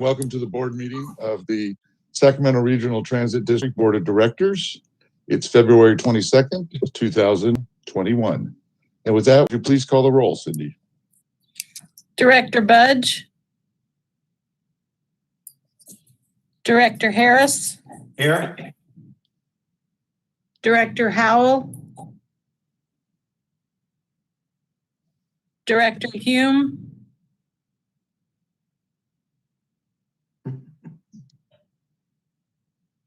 Welcome to the board meeting of the Sacramento Regional Transit District Board of Directors. It's February 22nd, 2021. And with that, would you please call the roll, Cindy? Director Budge. Director Harris. Here. Director Howell. Director Hume.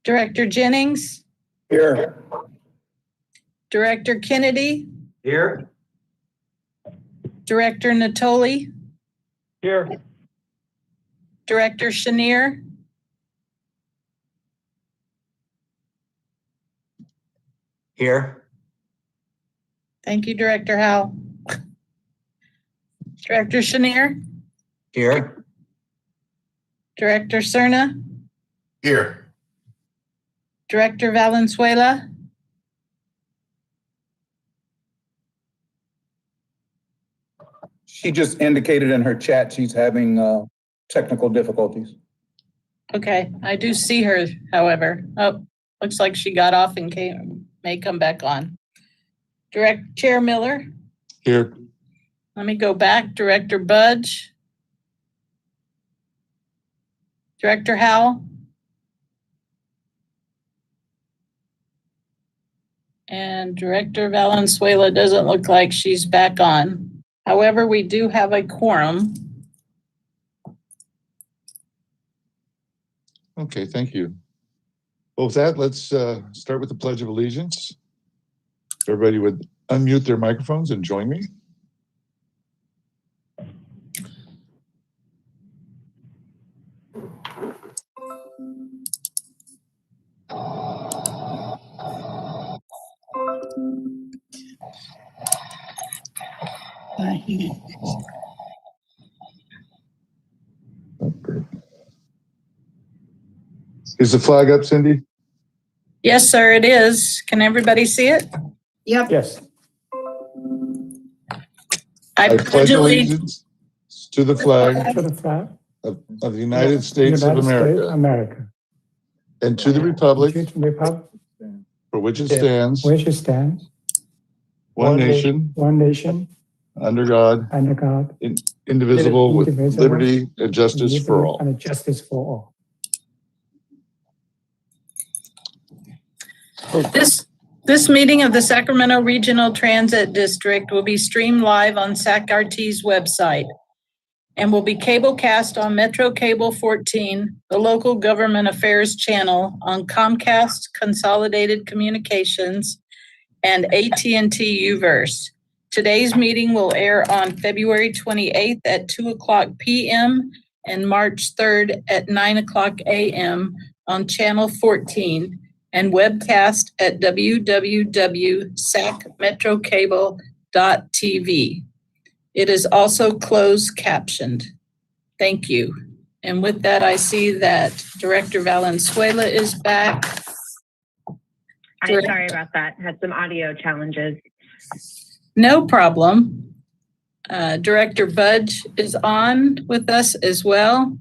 Director Jennings. Here. Director Kennedy. Here. Director Natoli. Here. Director Chenier. Here. Thank you, Director Howell. Director Chenier. Here. Director Cerna. Here. Director Valenzuela. She just indicated in her chat she's having technical difficulties. Okay, I do see her, however. Oh, looks like she got off and may come back on. Chair Miller. Here. Let me go back. Director Budge. Director Howell. And Director Valenzuela doesn't look like she's back on. However, we do have a quorum. Okay, thank you. Well, with that, let's start with the Pledge of Allegiance. Everybody would unmute their microphones and join me. Is the flag up, Cindy? Yes, sir, it is. Can everybody see it? Yep. Yes. I pledge allegiance to the flag To the flag of the United States of America and to the republic for which it stands, one nation, under God, indivisible, with liberty and justice for all. And justice for all. This meeting of the Sacramento Regional Transit District will be streamed live on SacRT's website and will be cablecast on Metro Cable 14, the local government affairs channel on Comcast Consolidated Communications and AT&T Uverse. Today's meeting will air on February 28th at 2:00 p.m. and March 3rd at 9:00 a.m. on Channel 14 and webcast at www.sacmetrocable.tv. It is also closed captioned. Thank you. And with that, I see that Director Valenzuela is back. I'm sorry about that. Had some audio challenges. No problem. Director Budge is on with us as well.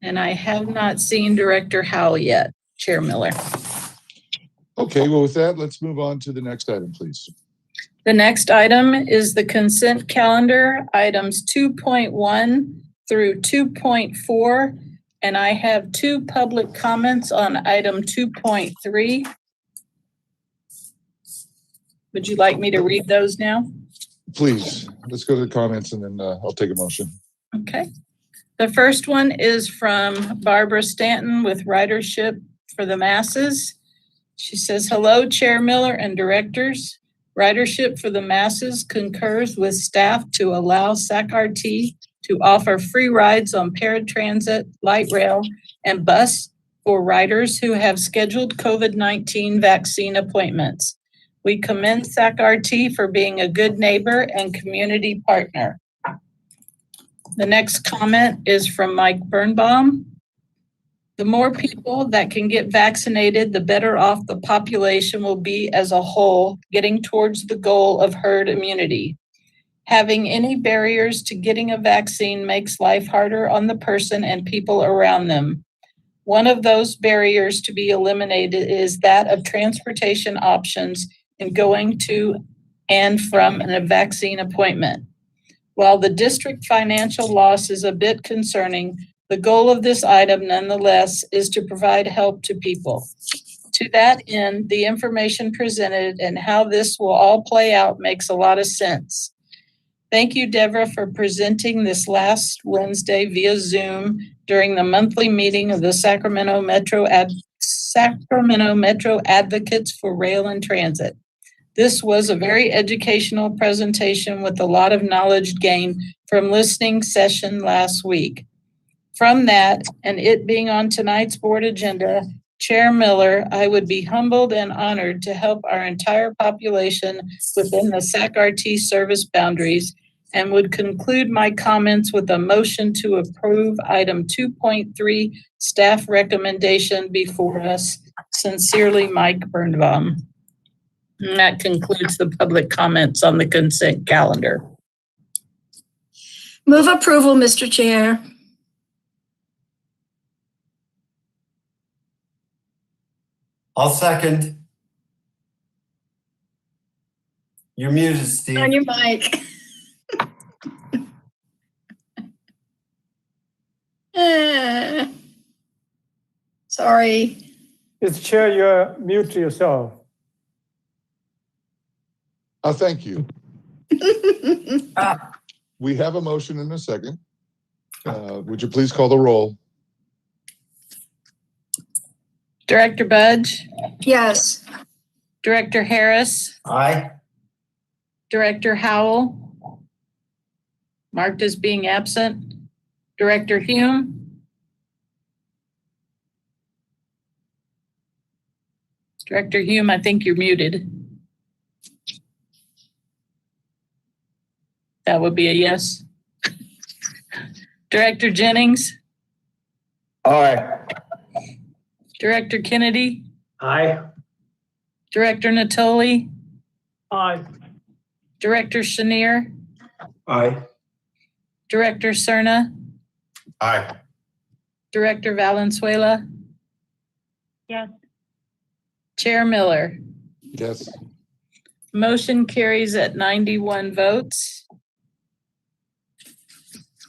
And I have not seen Director Howell yet. Chair Miller. Okay, well, with that, let's move on to the next item, please. The next item is the consent calendar, items 2.1 through 2.4, and I have two public comments on item 2.3. Would you like me to read those now? Please, let's go to the comments and then I'll take a motion. Okay. The first one is from Barbara Stanton with Ridership for the Masses. She says, hello, Chair Miller and directors. Ridership for the Masses concurs with staff to allow SacRT to offer free rides on paratransit, light rail, and bus for riders who have scheduled COVID-19 vaccine appointments. We commend SacRT for being a good neighbor and community partner. The next comment is from Mike Birnbaum. The more people that can get vaccinated, the better off the population will be as a whole, getting towards the goal of herd immunity. Having any barriers to getting a vaccine makes life harder on the person and people around them. One of those barriers to be eliminated is that of transportation options in going to and from a vaccine appointment. While the district financial loss is a bit concerning, the goal of this item nonetheless is to provide help to people. To that end, the information presented and how this will all play out makes a lot of sense. Thank you, Deborah, for presenting this last Wednesday via Zoom during the monthly meeting of the Sacramento Metro Advocates for Rail and Transit. This was a very educational presentation with a lot of knowledge gained from listening session last week. From that, and it being on tonight's board agenda, Chair Miller, I would be humbled and honored to help our entire population within the SAC-RT service boundaries, and would conclude my comments with a motion to approve item 2.3 staff recommendation before us. Sincerely, Mike Birnbaum. And that concludes the public comments on the consent calendar. Move approval, Mr. Chair. I'll second. You're muted, Steve. On your mic. Sorry. Mr. Chair, you're mute yourself. Thank you. We have a motion and a second. Would you please call the roll? Director Budge, Yes. Director Harris, Aye. Director Howell, marked as being absent. Director Hume, Director Hume, I think you're muted. That would be a yes. Director Jennings, Aye. Director Kennedy, Aye. Director Natoli, Aye. Director Chenier, Aye. Director Cerna, Aye. Director Valenzuela, Yes. Chair Miller. Yes. Motion carries at 91 votes.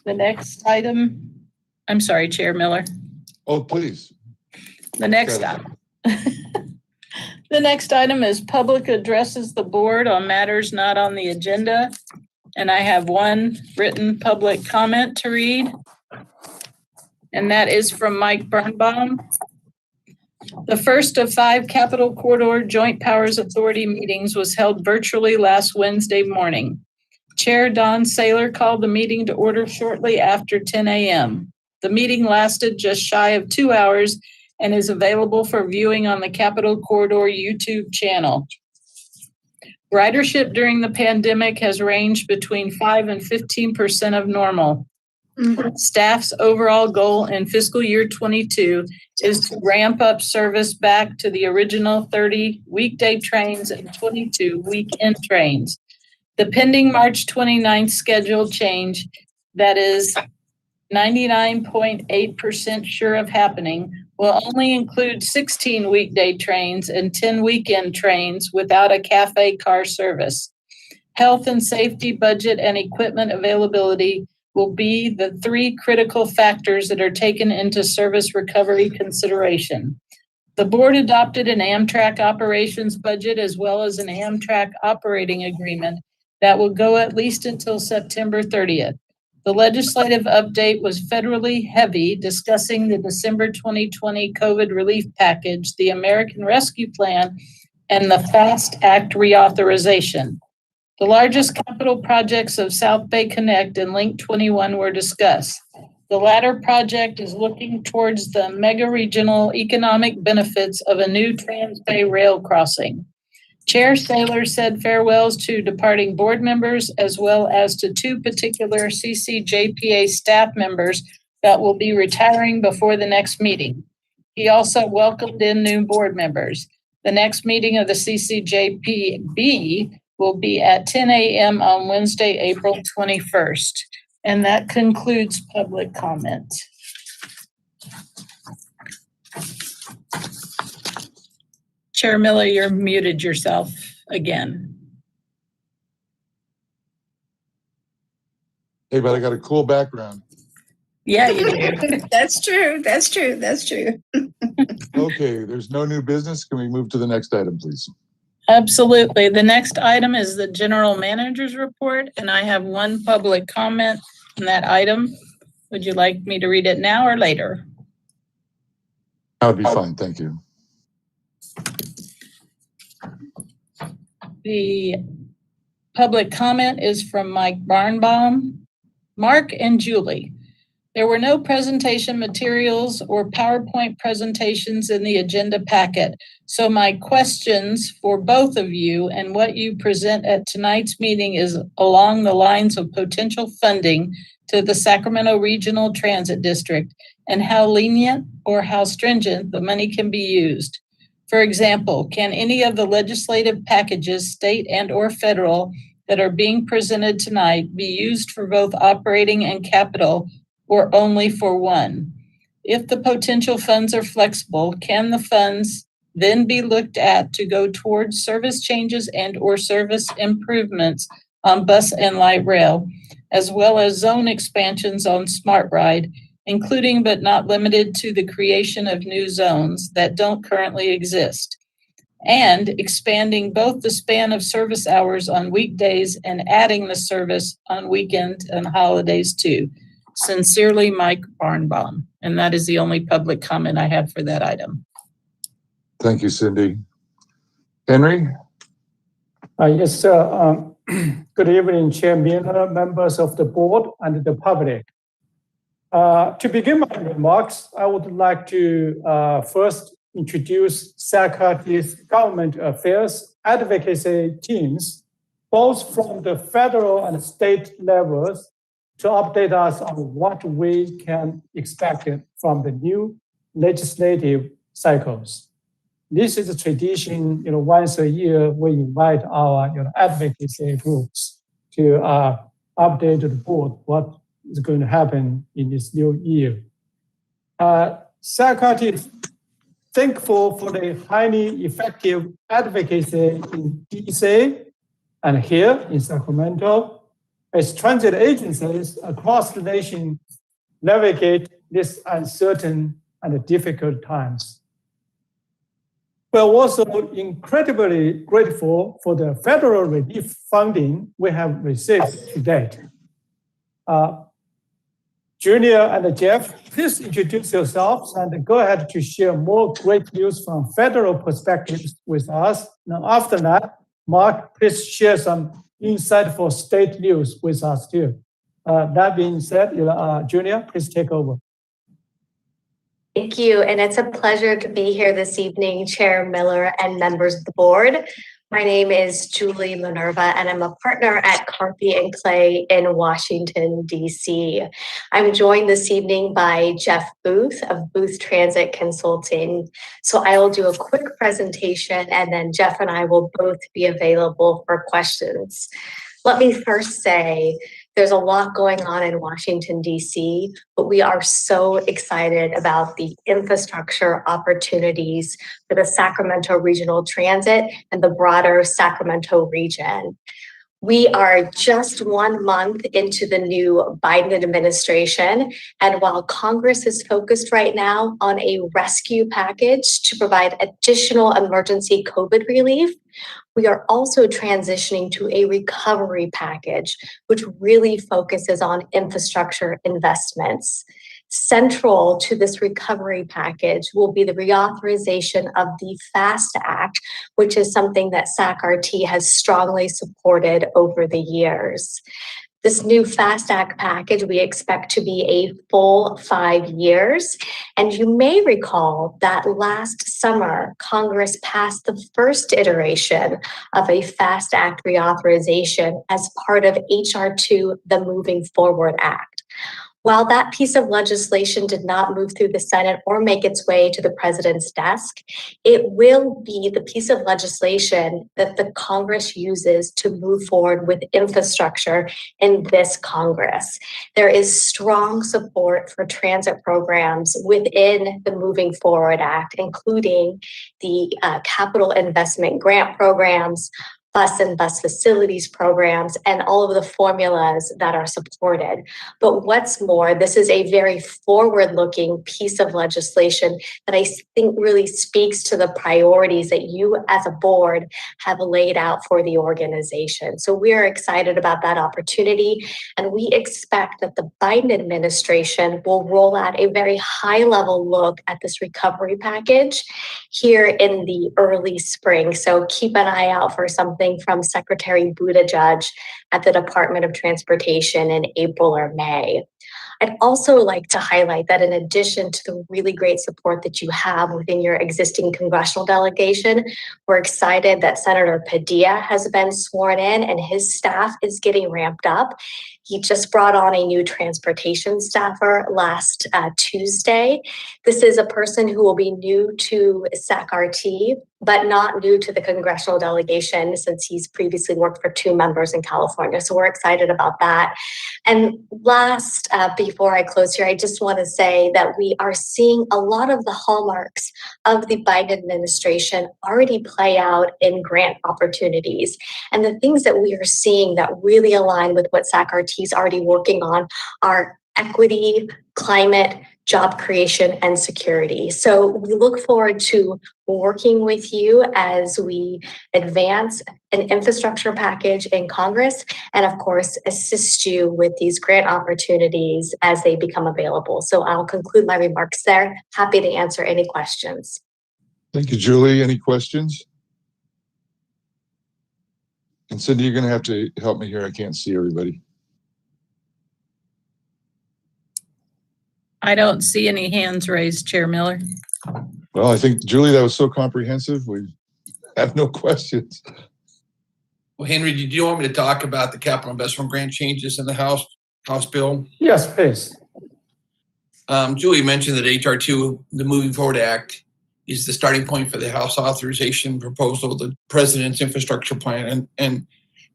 The next item, I'm sorry, Chair Miller. Oh, please. The next item. The next item is public addresses the board on matters not on the agenda. And I have one written public comment to read. And that is from Mike Birnbaum. The first of 5 Capital Corridor Joint Powers Authority meetings was held virtually last Wednesday morning. Chair Don Saylor called the meeting to order shortly after 10 a.m. The meeting lasted just shy of 2 hours and is available for viewing on the Capital Corridor YouTube channel. Ridership during the pandemic has ranged between 5 and 15% of normal. Staff's overall goal in fiscal year 22 is to ramp up service back to the original 30 weekday trains and 22 weekend trains. The pending March 29th schedule change that is 99.8% sure of happening will only include 16 weekday trains and 10 weekend trains without a cafe car service. Health and safety, budget, and equipment availability will be the 3 critical factors that are taken into service recovery consideration. The board adopted an Amtrak operations budget as well as an Amtrak operating agreement that will go at least until September 30th. The legislative update was federally heavy, discussing the December 2020 COVID relief package, the American Rescue Plan, and the FAST Act reauthorization. The largest capital projects of South Bay Connect and Link 21 were discussed. The latter project is looking towards the mega regional economic benefits of a new Trans-Bay rail crossing. Chair Saylor said farewells to departing board members as well as to 2 particular CCJPA staff members that will be retiring before the next meeting. He also welcomed in new board members. The next meeting of the CCJPB will be at 10 a.m. on Wednesday, April 21st. And that concludes public comment. Chair Miller, you're muted yourself again. Hey, but I got a cool background. Yeah, you do. That's true. That's true. That's true. Okay, there's no new business. Can we move to the next item, please? Absolutely. The next item is the general manager's report, and I have one public comment on that item. Would you like me to read it now or later? That would be fine. Thank you. The public comment is from Mike Barnbaum. Mark and Julie, there were no presentation materials or PowerPoint presentations in the agenda packet. So my questions for both of you and what you present at tonight's meeting is along the lines of potential funding to the Sacramento Regional Transit District and how lenient or how stringent the money can be used. For example, can any of the legislative packages, state and or federal, that are being presented tonight be used for both operating and capital or only for one? If the potential funds are flexible, can the funds then be looked at to go towards service changes and or service improvements on bus and light rail, as well as zone expansions on Smart Ride, including but not limited to the creation of new zones that don't currently exist, and expanding both the span of service hours on weekdays and adding the service on weekends and holidays too. Sincerely, Mike Barnbaum. And that is the only public comment I have for that item. Thank you, Cindy. Henry? Yes, sir. Good evening, Chair Miller, members of the board, and the public. To begin my remarks, I would like to first introduce SACRT's government affairs advocacy teams, both from the federal and state levels, to update us on what we can expect from the new legislative cycles. This is a tradition, once a year we invite our advocacy groups to update the board what is going to happen in this new year. SACRT is thankful for the highly effective advocacy in DC and here in Sacramento, as transit agencies across the nation navigate these uncertain and difficult times. We're also incredibly grateful for the federal relief funding we have received to date. Junior and Jeff, please introduce yourselves and go ahead to share more great news from federal perspectives with us. Now, after that, Mark, please share some insightful state news with us too. That being said, Junior, please take over. Thank you, and it's a pleasure to be here this evening, Chair Miller and members of the board. My name is Julie Minerva, and I'm a partner at Carpy and Clay in Washington, D.C. I'm joined this evening by Jeff Booth of Booth Transit Consulting. So I will do a quick presentation, and then Jeff and I will both be available for questions. Let me first say, there's a lot going on in Washington, D.C., but we are so excited about the infrastructure opportunities for the Sacramento Regional Transit and the broader Sacramento region. We are just 1 month into the new Biden administration, and while Congress is focused right now on a rescue package to provide additional emergency COVID relief, we are also transitioning to a recovery package, which really focuses on infrastructure investments. Central to this recovery package will be the reauthorization of the FAST Act, which is something that SACRT has strongly supported over the years. This new FAST Act package we expect to be a full 5 years. And you may recall that last summer, Congress passed the first iteration of a FAST Act reauthorization as part of HR 2, the Moving Forward Act. While that piece of legislation did not move through the Senate or make its way to the president's desk, it will be the piece of legislation that the Congress uses to move forward with infrastructure in this Congress. There is strong support for transit programs within the Moving Forward Act, including the capital investment grant programs, bus and bus facilities programs, and all of the formulas that are supported. But what's more, this is a very forward-looking piece of legislation that I think really speaks to the priorities that you as a board have laid out for the organization. So we are excited about that opportunity, and we expect that the Biden administration will roll out a very high-level look at this recovery package here in the early spring. So keep an eye out for something from Secretary Buttigieg at the Department of Transportation in April or May. I'd also like to highlight that in addition to the really great support that you have within your existing congressional delegation, we're excited that Senator Padilla has been sworn in and his staff is getting ramped up. He just brought on a new transportation staffer last Tuesday. This is a person who will be new to SAC-RT, but not new to the congressional delegation since he's previously worked for 2 members in California. So we're excited about that. And last, before I close here, I just want to say that we are seeing a lot of the hallmarks of the Biden administration already play out in grant opportunities. And the things that we are seeing that really align with what SAC-RT is already working on are equity, climate, job creation, and security. So we look forward to working with you as we advance an infrastructure package in Congress and, of course, assist you with these grant opportunities as they become available. So I'll conclude my remarks there. Happy to answer any questions. Thank you, Julie. Any questions? And Cindy, you're going to have to help me here. I can't see everybody. I don't see any hands raised, Chair Miller. Well, I think, Julie, that was so comprehensive. We have no questions. Well, Henry, did you want me to talk about the capital investment grant changes in the House bill? Yes, please. Julie mentioned that HR 2, the Moving Forward Act, is the starting point for the House authorization proposal, the President's infrastructure plan. And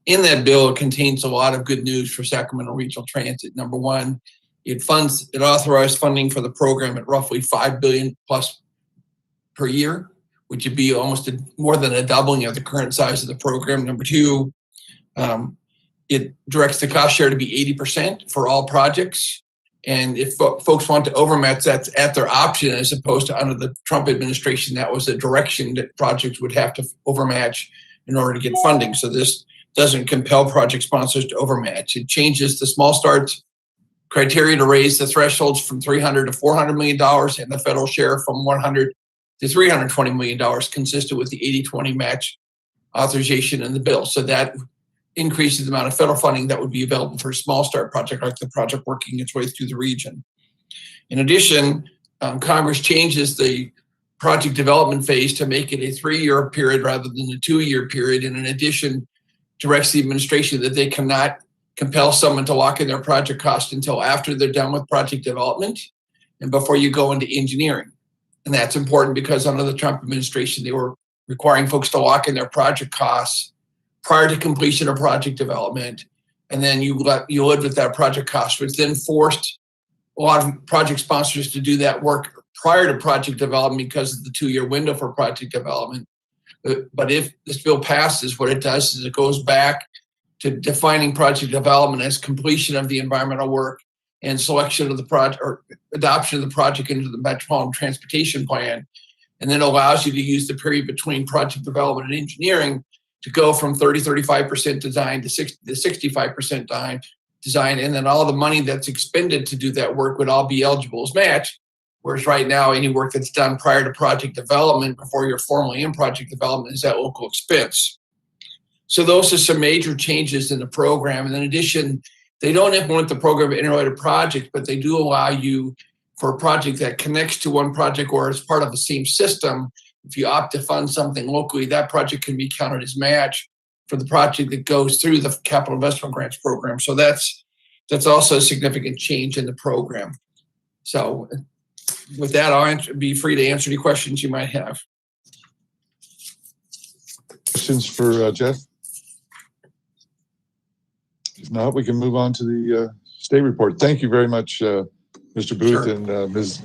in that bill, it contains a lot of good news for Sacramento Regional Transit. Number one, it authorized funding for the program at roughly $5 billion plus per year, which would be almost more than a doubling of the current size of the program. Number two, it directs the cost share to be 80% for all projects. And if folks want to overmatch, that's at their option, as opposed to under the Trump administration, that was a direction that projects would have to overmatch in order to get funding. So this doesn't compel project sponsors to overmatch. It changes the small starts criteria to raise the thresholds from $300 to $400 million and the federal share from $100 to $320 million, consistent with the 80-20 match authorization in the bill. So that increases the amount of federal funding that would be available for a small start project like the project working its way through the region. In addition, Congress changes the project development phase to make it a 3-year period rather than a 2-year period. And in addition, directs the administration that they cannot compel someone to lock in their project cost until after they're done with project development and before you go into engineering. And that's important because under the Trump administration, they were requiring folks to lock in their project costs prior to completion of project development. And then you lived with that project cost, which then forced a lot of project sponsors to do that work prior to project development because of the 2-year window for project development. But if this bill passes, what it does is it goes back to defining project development as completion of the environmental work and selection of the project or adoption of the project into the Metropolitan Transportation Plan, and then allows you to use the period between project development and engineering to go from 35% design to 65% design, and then all the money that's expended to do that work would all be eligible as match. Whereas right now, any work that's done prior to project development, before you're formally in project development, is at local expense. So those are some major changes in the program. And in addition, they don't implement the program of interrelated projects, but they do allow you for a project that connects to one project or is part of the same system. If you opt to fund something locally, that project can be counted as match for the project that goes through the capital investment grants program. So that's That's also a significant change in the program. So with that, be free to answer any questions you might have. Questions for Jeff? If not, we can move on to the state report. Thank you very much, Mr. Booth. Sure. And Ms.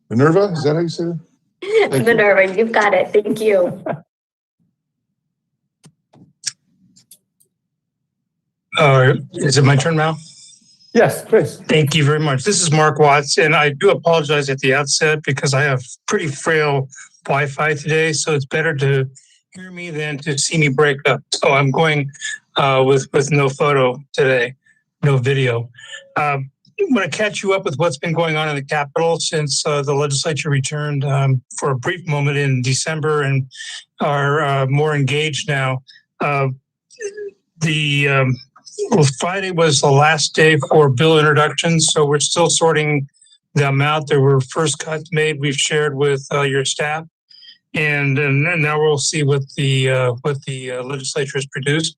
Minerva. Is that how you say it? Thank Minerva, you've got it. Thank you. Is it my turn now? Yes, please. Thank you very much. This is Mark Watts, and I do apologize at the outset because I have pretty frail Wi-Fi today, so it's better to hear me than to see me break up. So I'm going with no photo today, no video. I'm going to catch you up with what's been going on in the Capitol since the legislature returned for a brief moment in December and are more engaged now. Friday was the last day for bill introductions, so we're still sorting them out. There were first cuts made. We've shared with your staff, and now we'll see what the legislature has produced.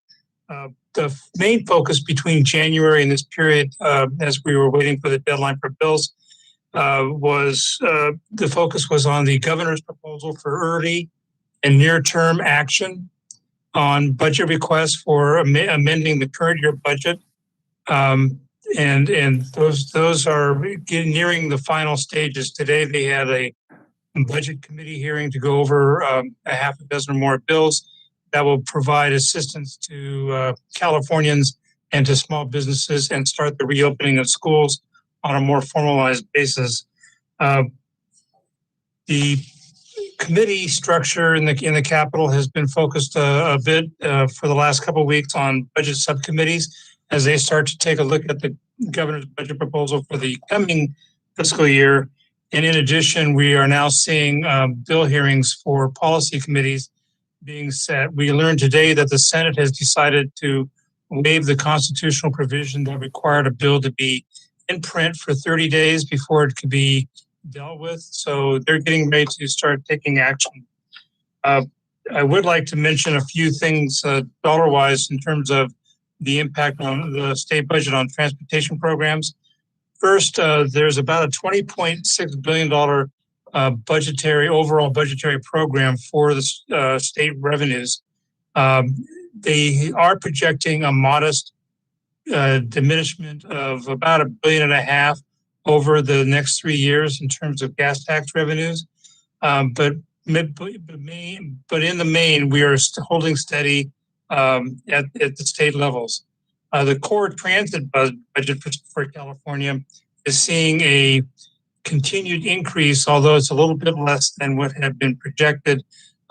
The main focus between January and this period, as we were waiting for the deadline for bills, was the focus was on the governor's proposal for early and near-term action on budget requests for amending the current year budget. And those are nearing the final stages. Today, they had a budget committee hearing to go over a half a dozen or more bills that will provide assistance to Californians and to small businesses and start the reopening of schools on a more formalized basis. The committee structure in the Capitol has been focused a bit for the last couple of weeks on budget subcommittees as they start to take a look at the governor's budget proposal for the coming fiscal year. And in addition, we are now seeing bill hearings for policy committees being set. We learned today that the Senate has decided to waive the constitutional provision that required a bill to be in print for 30 days before it could be dealt with. So they're getting ready to start taking action. I would like to mention a few things dollar-wise in terms of the impact on the state budget on transportation programs. First, there's about a $20.6 billion overall budgetary program for the state revenues. They are projecting a modest diminishment of about $1.5 billion over the next 3 years in terms of gas tax revenues. But in the main, we are holding steady at the state levels. The core transit budget for California is seeing a continued increase, although it's a little bit less than what had been projected,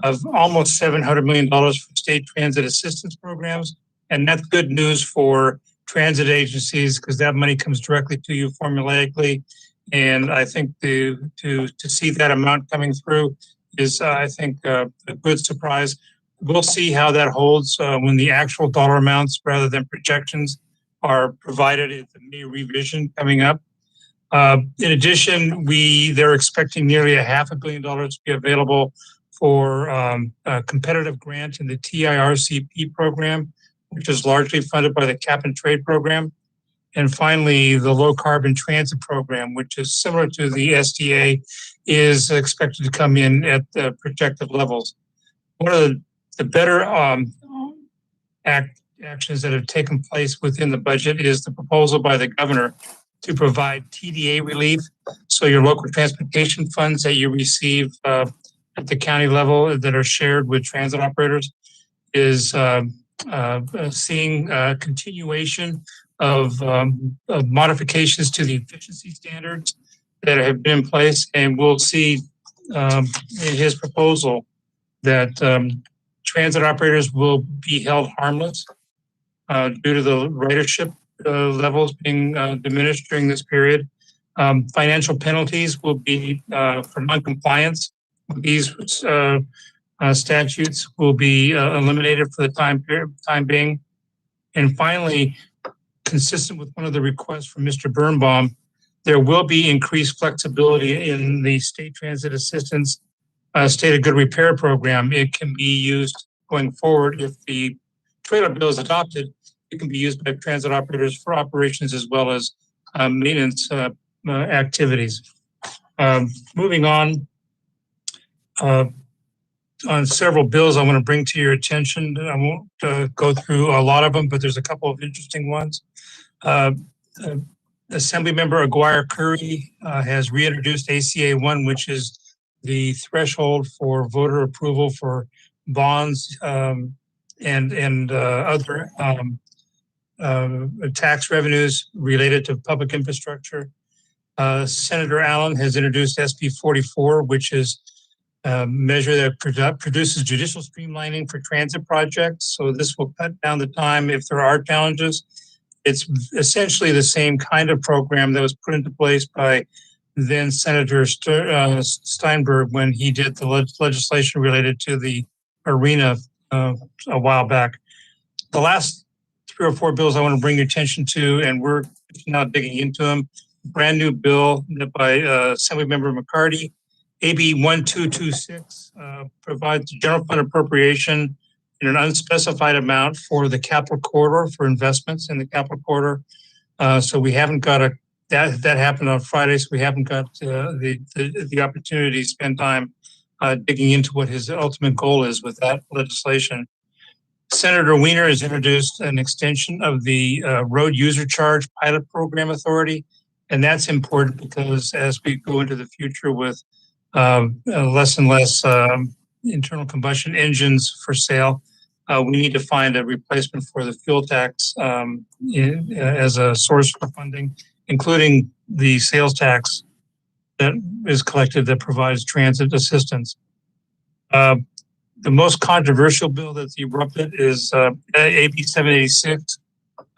of almost $700 million for state transit assistance programs. And that's good news for transit agencies because that money comes directly to you formulaically. And I think to see that amount coming through is, I think, a good surprise. We'll see how that holds when the actual dollar amounts rather than projections are provided at the May revision coming up. In addition, they're expecting nearly $500 million to be available for a competitive grant in the TIRCP program, which is largely funded by the Cap and Trade program. And finally, the low carbon transit program, which is similar to the SDA, is expected to come in at the projected levels. One of the better actions that have taken place within the budget is the proposal by the governor to provide TDA relief. So your local transportation funds that you receive at the county level that are shared with transit operators is seeing continuation of modifications to the efficiency standards that have been in place. And we'll see in his proposal that transit operators will be held harmless due to the ridership levels being diminished during this period. Financial penalties will be for noncompliance. These statutes will be eliminated for the time being. And finally, consistent with one of the requests from Mr. Birnbaum, there will be increased flexibility in the state transit assistance state of good repair program. It can be used going forward if the trailer bill is adopted it can be used by transit operators for operations as well as maintenance activities. Moving on several bills I want to bring to your attention. I won't go through a lot of them, but there's a couple of interesting ones. Assemblymember Aguirre Curry has reintroduced ACA 1, which is the threshold for voter approval for bonds and other tax revenues related to public infrastructure. Senator Allen has introduced SB 44, which is a measure that produces judicial streamlining for transit projects. So this will cut down the time if there are challenges. It's essentially the same kind of program that was put into place by then Senator Steinberg when he did the legislation related to the arena a while back. The last 3 or 4 bills I want to bring your attention to, and we're now digging into them. Brand new bill by Assemblymember McCarty, AB 1226, provides general fund appropriation in an unspecified amount for the capital corridor, for investments in the capital corridor. So we haven't got that happened on Friday, so we haven't got the opportunity to spend time digging into what his ultimate goal is with that legislation. Senator Wiener has introduced an extension of the road user charge pilot program authority. And that's important because as we go into the future with less and less internal combustion engines for sale, we need to find a replacement for the fuel tax as a source for funding, including the sales tax that is collected that provides transit assistance. The most controversial bill that's erupted is AB 786.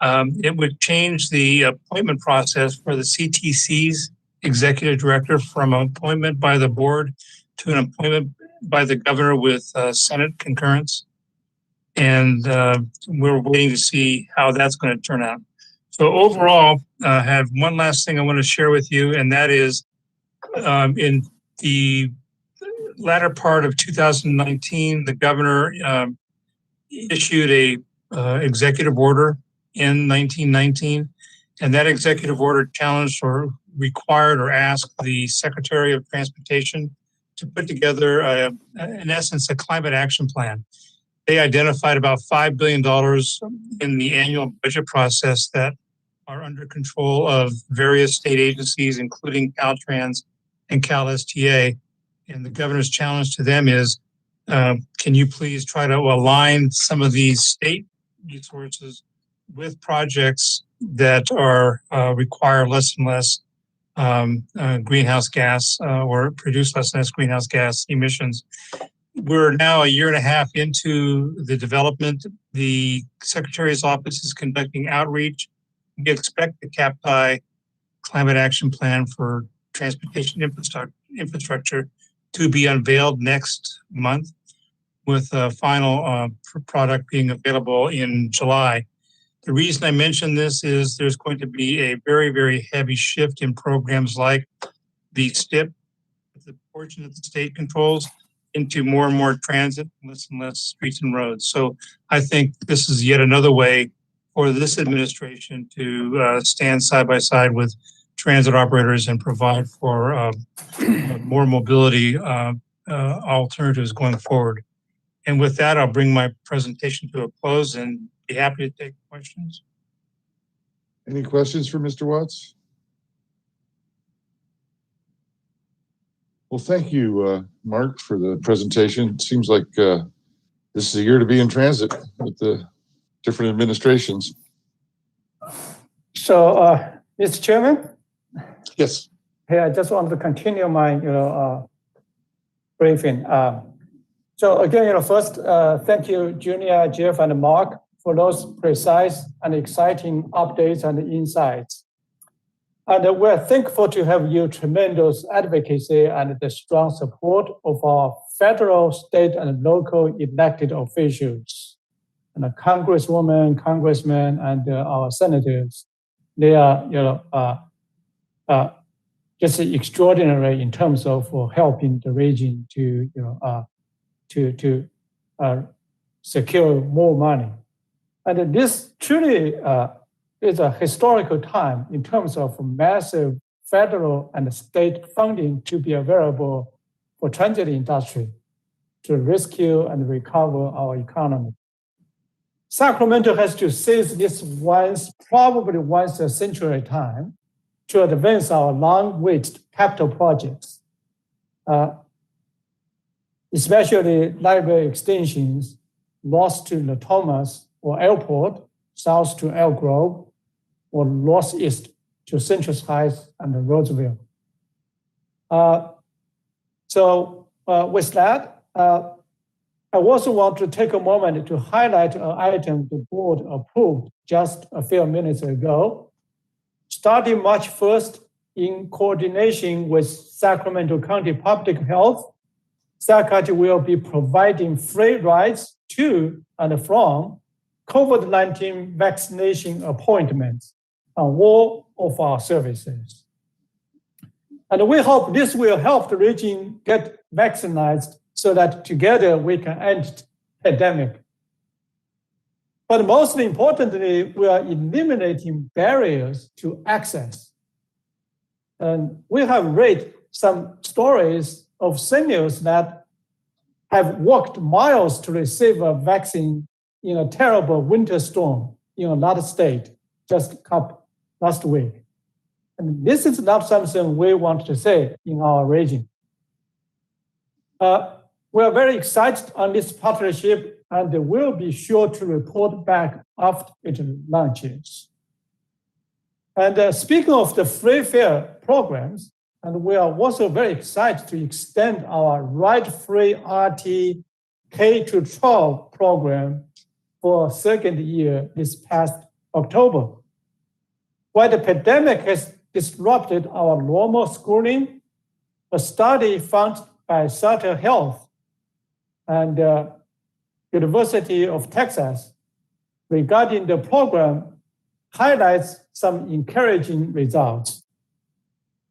It would change the appointment process for the CTC's executive director from an appointment by the board to an appointment by the governor with Senate concurrence. And we're waiting to see how that's going to turn out. So overall, I have one last thing I want to share with you, and that is in the latter part of 2019, the governor issued a executive order in 1919, and that executive order challenged or required or asked the Secretary of Transportation to put together, in essence, a climate action plan. They identified about $5 billion in the annual budget process that are under control of various state agencies, including Caltrans and CalSTA. And the governor's challenge to them is, can you please try to align some of these state resources with projects that are require less and less greenhouse gas or produce less and less greenhouse gas emissions. We're now 1.5 years into the development. The Secretary's office is conducting outreach. We expect the CAPI Climate Action Plan for Transportation Infrastructure to be unveiled next month, with a final product being available in July. The reason I mention this is there's going to be a very, very heavy shift in programs like the STIP, the portion that the state controls, into more and more transit, less and less streets and roads. So I think this is yet another way for this administration to stand side by side with transit operators and provide for more mobility alternatives going forward. And with that, I'll bring my presentation to a close and be happy to take questions. Any questions for Mr. Watts? Well, thank you, Mark, for the presentation. It seems like this is a year to be in transit with the different administrations. So, Mr. Chairman? Yes. Hey, I just wanted to continue my, briefing. So again, first, thank you, Junior, Jeff, and Mark, for those precise and exciting updates and insights. And we're thankful to have your tremendous advocacy and the strong support of our federal, state, and local elected officials, and the congresswomen, congressmen, and our senators. They are, just extraordinary in terms of helping the region to secure more money. And this truly is a historical time in terms of massive federal and state funding to be available for transit industry to rescue and recover our economy. Sacramento has to seize this probably once a century time to advance our long-awaited capital projects, especially library extensions, north to the Thomas or Airport, south to Elk Grove, or northeast to Central Heights and Roseville. With that, I also want to take a moment to highlight an item the board approved just a few minutes ago. Starting March 1st, in coordination with Sacramento County Public Health, SACCOT will be providing free rides to and from COVID-19 vaccination appointments on all of our services. And we hope this will help the region get vaccinated so that together we can end the pandemic. But most importantly, we are eliminating barriers to access. And we have read some stories of seniors that have walked miles to receive a vaccine in a terrible winter storm in another state just last week. And this is not something we want to say in our region. We are very excited on this partnership and will be sure to report back after it launches. And speaking of the free fare programs, and we are also very excited to extend our ride-free RT K-12 program for a second year this past October. While the pandemic has disrupted our normal schooling, a study funded by Sutter Health and University of Texas regarding the program highlights some encouraging results.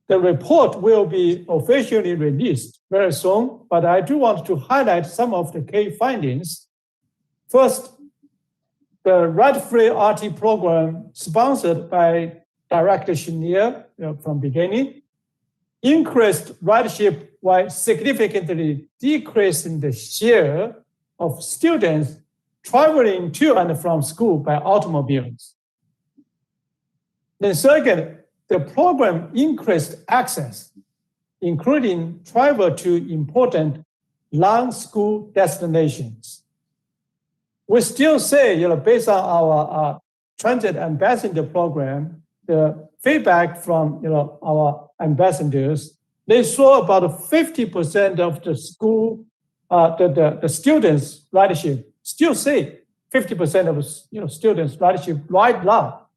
The report will be officially released very soon, but I do want to highlight some of the key findings. First, the ride-free RT program sponsored by Director Chenier from beginning increased ridership while significantly decreasing the share of students traveling to and from school by automobiles. Then second, the program increased access, including travel to important non-school destinations. We still say, based on our transit ambassador program, the feedback from our ambassadors, they saw about 50% of the school, the students' ridership. Still say 50% of students' ridership right now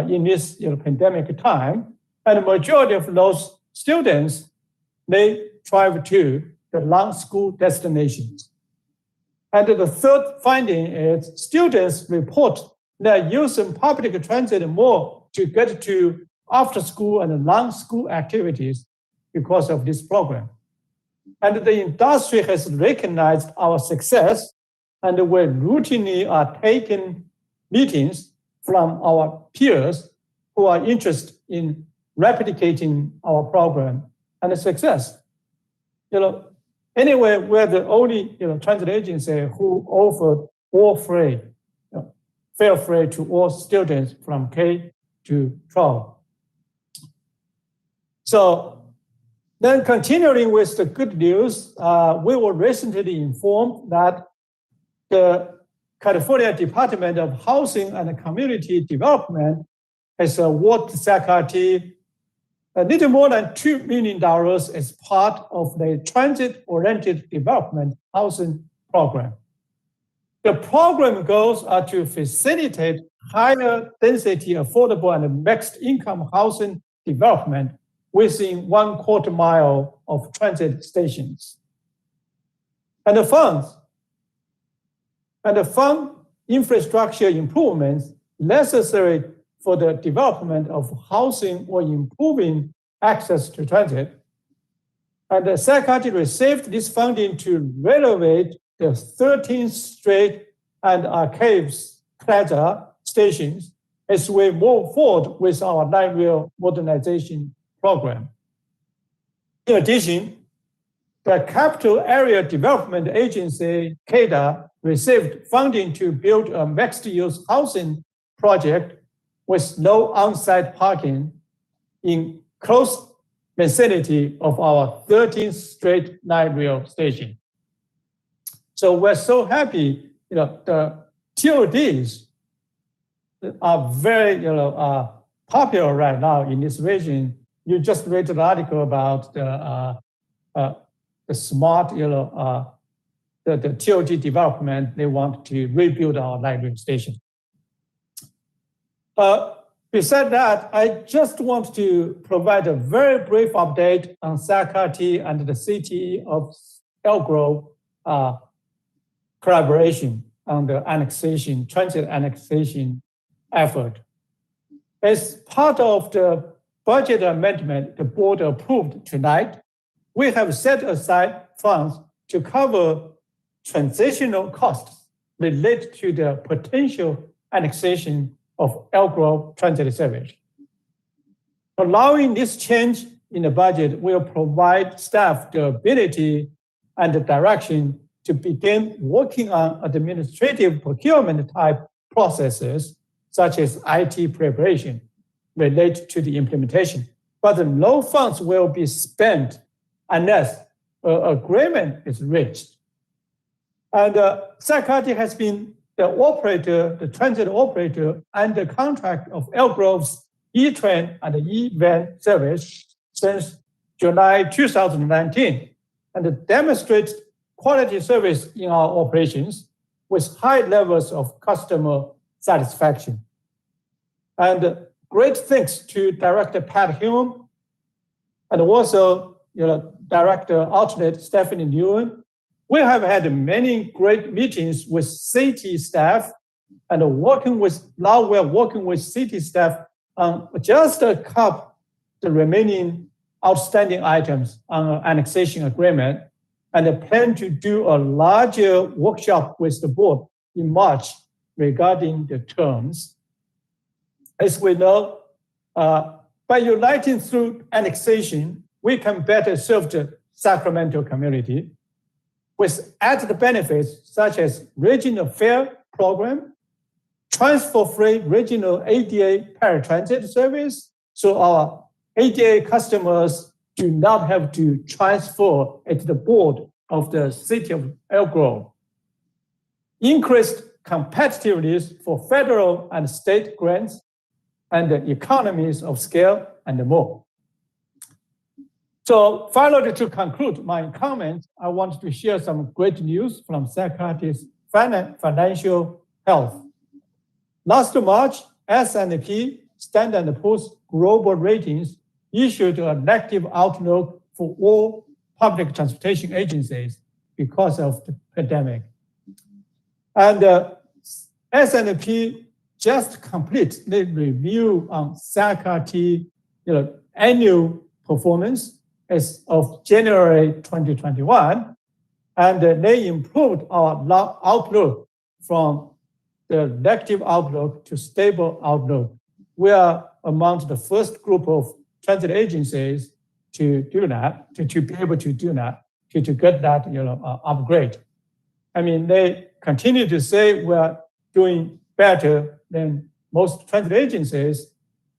in this pandemic time, and the majority of those students, they travel to the non-school destinations. And the third finding is students report they're using public transit more to get to after-school and non-school activities because of this program. And the industry has recognized our success, and we routinely are taking meetings from our peers who are interested in replicating our program and the success. Anyway, we're the only transit agency who offered all free, fare free to all students from K to 12. So then continuing with the good news, we were recently informed that the California Department of Housing and Community Development has awarded SACCOT a little more than $2 million as part of the transit-oriented development housing program. The program goals are to facilitate higher density, affordable, and mixed income housing development within 1/4 mile of transit stations. And the fund infrastructure improvements necessary for the development of housing or improving access to transit. And the SACCOT received this funding to renovate the 13th Street and Arcaves Plaza stations as we move forward with our light rail modernization program. In addition, the Capital Area Development Agency, CADA, received funding to build a mixed-use housing project with no on-site parking in close vicinity of our 13th Street light rail station. So we're so happy, the TODs are very, popular right now in this region. You just read an article about the smart, the TOD development. They want to rebuild our light rail station. Besides that, I just want to provide a very brief update on Sacramento and the city of Elk Grove collaboration on the annexation, transit annexation effort. As part of the budget amendment the board approved tonight, we have set aside funds to cover transitional costs related to the potential annexation of Elk Grove transit service. Allowing this change in the budget will provide staff the ability and the direction to begin working on administrative procurement type processes, such as IT preparation related to the implementation. But no funds will be spent unless an agreement is reached. And Sacramento has been the operator, the transit operator, and the contract of Elk Grove's E-Train and the E-Van service since July 2019, and demonstrates quality service in our operations with high levels of customer satisfaction. And great thanks to Director Pat Hume and also Director Alternate Stephanie Newen. We have had many great meetings with city staff and now we're working with city staff on just a couple the remaining outstanding items on an annexation agreement, and plan to do a larger workshop with the board in March regarding the terms. As we know, by uniting through annexation, we can better serve the Sacramento community with added benefits such as regional fare program, transfer-free regional ADA paratransit service, so our ADA customers do not have to transfer at the board of the city of Elk Grove. Increased competitiveness for federal and state grants, and the economies of scale, and more. So finally, to conclude my comments, I want to share some great news from Sacramento's financial health. Last March, S&P Standard & Poor's Global Ratings issued a negative outlook for all public transportation agencies because of the pandemic. And S&P just completed the review on Sacramento annual performance as of January 2021, and they improved our outlook from the negative outlook to stable outlook. We are among the first group of transit agencies to do that, to be able to do that, to get that upgrade. I mean, they continue to say we're doing better than most transit agencies.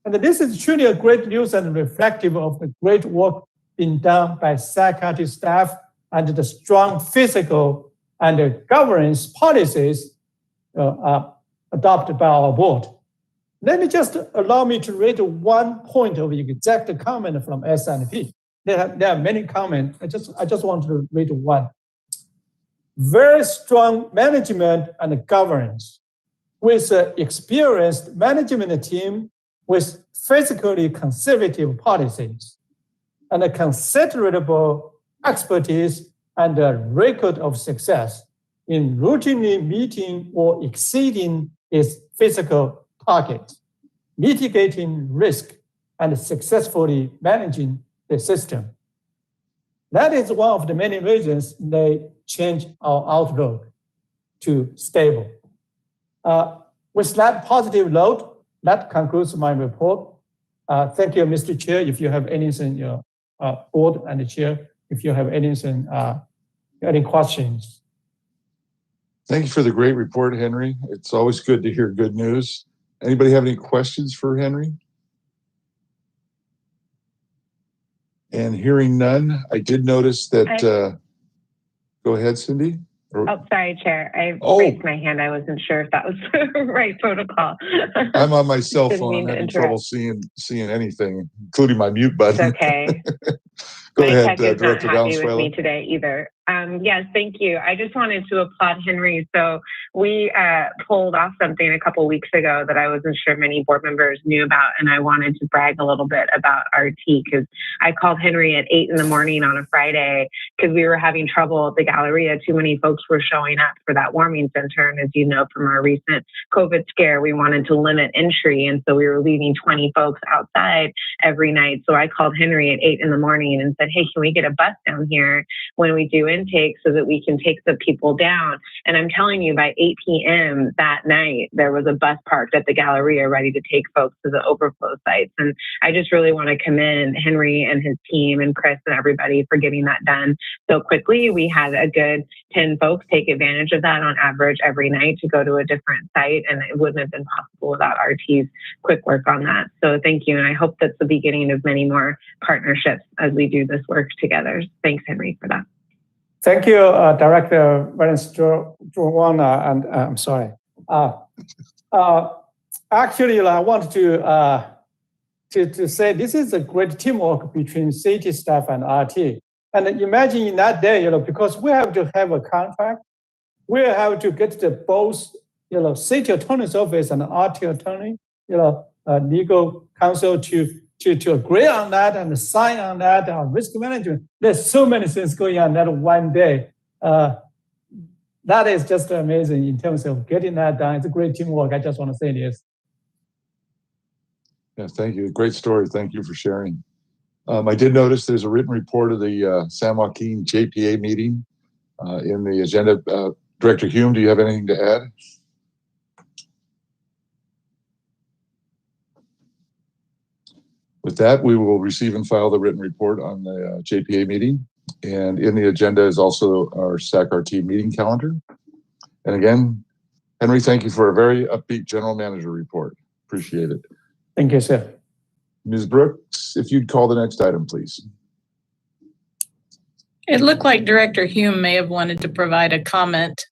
And this is truly a great news and reflective of the great work being done by Sacramento staff and the strong physical and the governance policies adopted by our board. Let me just allow me to read one point of the exact comment from S&P. There are many comments. I just want to read one. Very strong management and governance with an experienced management team with physically conservative policies and a considerable expertise and a record of success in routinely meeting or exceeding its physical targets, mitigating risk, and successfully managing the system. That is one of the many reasons they changed our outlook to stable. with that positive note, that concludes my report. Thank you, Mr. Chair. If you have anything, board and the chair, if you have anything, any questions. Thank you for the great report, Henry. It's always good to hear good news. Anybody have any questions for Henry? And hearing none, I did notice that, go ahead, Cindy. Oh, sorry, Chair. I raised my hand. I wasn't sure if that was the right protocol. I'm on my cell Didn't phone. mean I'm to having interrupt. trouble seeing anything, including my mute button. It's okay. Go My ahead, tech is Director not happy with Valenzuela. me today either. Yes, thank you. I just wanted to applaud Henry. So we pulled off something a couple weeks ago that I wasn't sure many board members knew about, and I wanted to brag a little bit about RT because I called Henry at 8 in the morning on a Friday because we were having trouble at the Galleria. Too many folks were showing up for that warming center, and as you know from our recent COVID scare, we wanted to limit entry, and so we were leaving 20 folks outside every night. So I called Henry at 8 in the morning and said, hey, can we get a bus down here when we do intake so that we can take the people down? And I'm telling you, by 8 p.m. that night, there was a bus parked at the Galleria ready to take folks to the overflow sites. And I just really want to commend Henry and his team and Chris and everybody for getting that done so quickly. We had a good 10 folks take advantage of that on average every night to go to a different site, and it wouldn't have been possible without RT's quick work on that. So thank you, and I hope that's the beginning of many more partnerships as we do this work together. Thanks, Henry, for that. Thank you, Director Valenzuela, and I'm sorry. Actually, I want to say this is a great teamwork between city staff and RT. And imagine in that day, because we have to have a contract, we have to get the both, city attorney's office and RT attorney, legal counsel to agree on that and sign on that, risk management. There's so many things going on that one day. That is just amazing in terms of getting that done. It's a great teamwork. I just want to say this. Yeah, thank you. Great story. Thank you for sharing. I did notice there's a written report of the San Joaquin JPA meeting in the agenda. Director Hume, do you have anything to add? With that, we will receive and file the written report on the JPA meeting. And in the agenda is also our SAC-RT meeting calendar. And again, Henry, thank you for a very upbeat general manager report. Appreciate it. Thank you, sir. Ms. Brooks, if you'd call the next item, please. It looked like Director Hume may have wanted to provide a comment.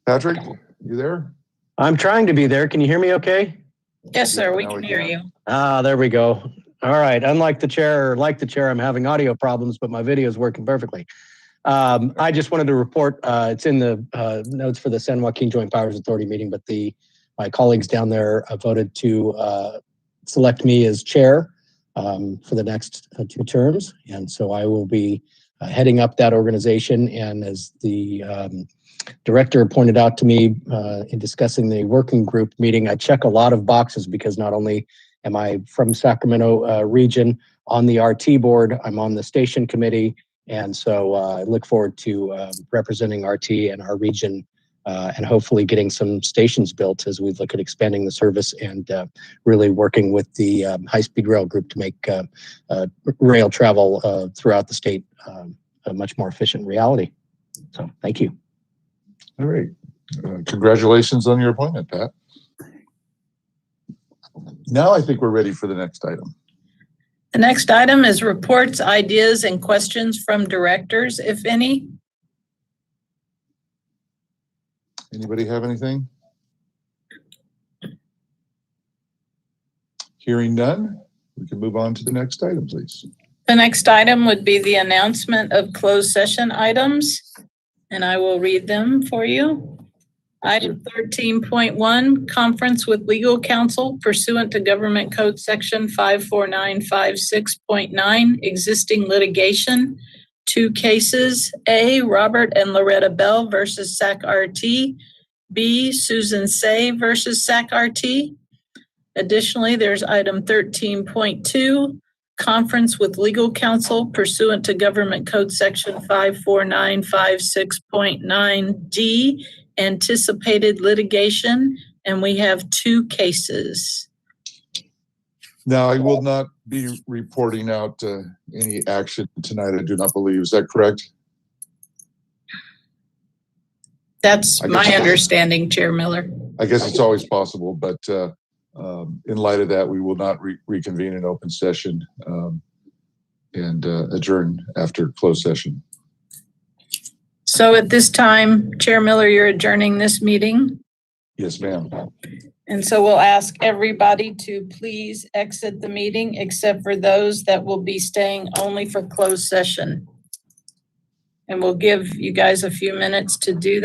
Patrick, you there? I'm trying to be there. Can you hear me okay? Yes, sir, Yeah, we now can we hear can. you. There we go. All right. Unlike the chair, I'm having audio problems, but my video is working perfectly. I just wanted to report, it's in the notes for the San Joaquin Joint Powers Authority meeting, but my colleagues down there voted to select me as chair for the next 2 terms. And so I will be heading up that organization. And as the director pointed out to me in discussing the working group meeting, I check a lot of boxes because not only am I from Sacramento region on the RT board, I'm on the station committee. And so I look forward to representing RT and our region and hopefully getting some stations built as we look at expanding the service and really working with the high-speed rail group to make rail travel throughout the state a much more efficient reality. So thank you. All right. Congratulations on your appointment, Pat. Now I think we're ready for the next item. The next item is reports, ideas, and questions from directors, if any. Anybody have anything? Hearing none, we can move on to the next item, please. The next item would be the announcement of closed session items, and I will read them for you. Item 13.1, conference with legal counsel pursuant to Government Code Section 54956.9, existing litigation. 2 cases: A, Robert and Loretta Bell versus SAC-RT. B, Susan Say versus SAC-RT. Additionally, there's item 13.2, conference with legal counsel pursuant to Government Code Section 54956.9D anticipated litigation, and we have 2 cases. Now, I will not be reporting out any action tonight, I do not believe. Is that correct? That's I my guess- understanding, Chair Miller. I guess it's always possible, but in light of that, we will not reconvene in open session and adjourn after closed session. So at this time, Chair Miller, you're adjourning this meeting. Yes, ma'am. And so we'll ask everybody to please exit the meeting except for those that will be staying only for closed session. And we'll give you guys a few minutes to do that.